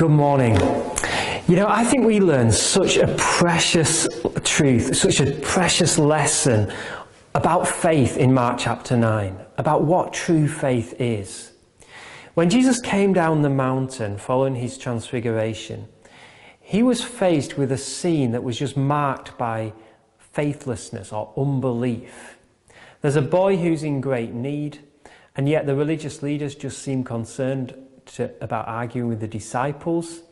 Good morning. I think we learn such a precious truth, such a precious lesson about faith in Mark chapter 9, about what true faith is. When Jesus came down the mountain following his transfiguration, he was faced with a scene that was just marked by faithlessness or unbelief. There's a boy who's in great need, and yet the religious leaders just seem concerned about arguing with the disciples.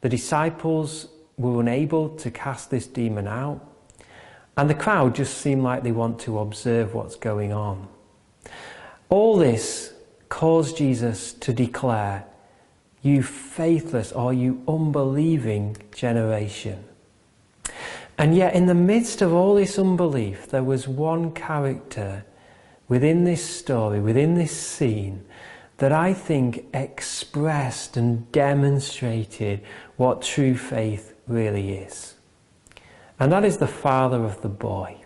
The disciples were unable to cast this demon out, and the crowd just seem like they want to observe what's going on. All this caused Jesus to declare, "You faithless or you unbelieving generation." And yet in the midst of all this unbelief, there was one character within this story, within this scene, that I think expressed and demonstrated what true faith really is. And that is the father of the boy.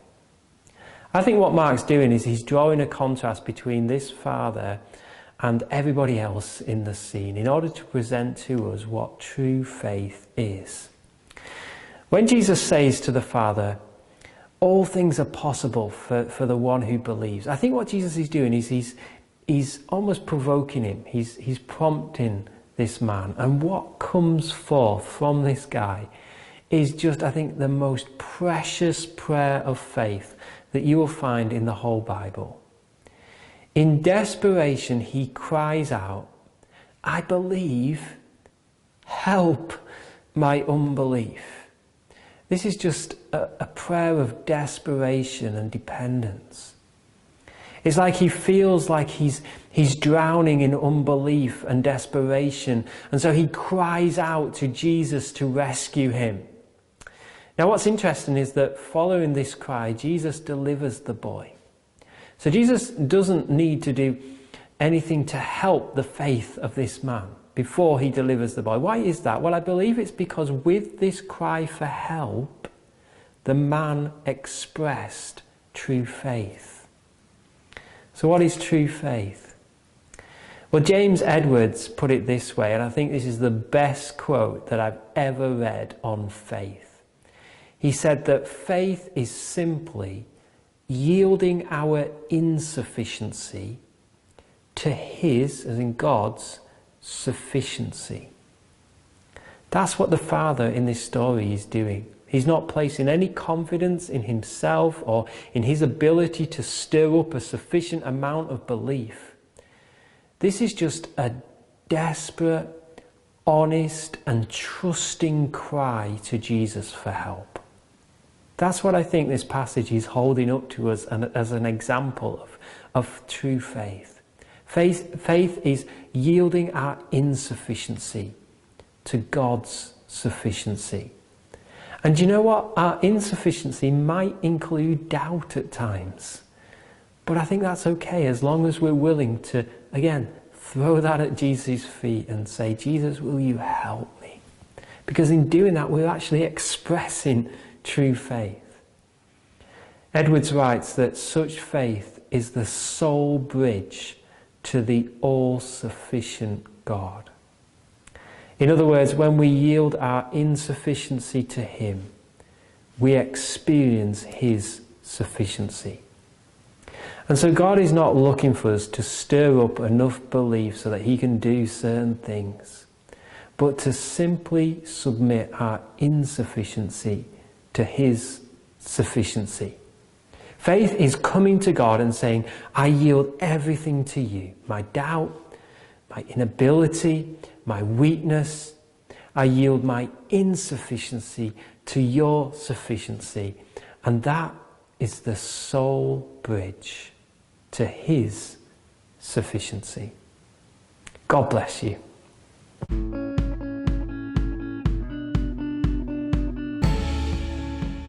I think what Mark's doing is he's drawing a contrast between this father and everybody else in the scene in order to present to us what true faith is. When Jesus says to the father, "All things are possible for the one who believes," I think what Jesus is doing is he's almost provoking him. He's prompting this man. And what comes forth from this guy is just, I think, the most precious prayer of faith that you will find in the whole Bible. In desperation, he cries out, "I believe, help my unbelief." This is just a prayer of desperation and dependence. It's like he feels like he's drowning in unbelief and desperation, and so he cries out to Jesus to rescue him. Now what's interesting is that following this cry, Jesus delivers the boy. So Jesus doesn't need to do anything to help the faith of this man before he delivers the boy. Why is that? Well, I believe it's because with this cry for help, the man expressed true faith. So what is true faith? Well, James Edwards put it this way, and I think this is the best quote that I've ever read on faith. He said that faith is simply yielding our insufficiency to his, as in God's, sufficiency. That's what the father in this story is doing. He's not placing any confidence in himself or in his ability to stir up a sufficient amount of belief. This is just a desperate, honest and trusting cry to Jesus for help. That's what I think this passage is holding up to us as an example of true faith. Faith is yielding our insufficiency to God's sufficiency. And you know what? Our insufficiency might include doubt at times. But I think that's okay as long as we're willing to, again, throw that at Jesus' feet and say, "Jesus, will you help me?" Because in doing that, we're actually expressing true faith. Edwards writes that such faith is the sole bridge to the all-sufficient God. In other words, when we yield our insufficiency to him, we experience his sufficiency. And so God is not looking for us to stir up enough belief so that he can do certain things, but to simply submit our insufficiency to his sufficiency. Faith is coming to God and saying, "I yield everything to you, my doubt, my inability, my weakness. I yield my insufficiency to your sufficiency." And that is the sole bridge to his sufficiency. God bless you.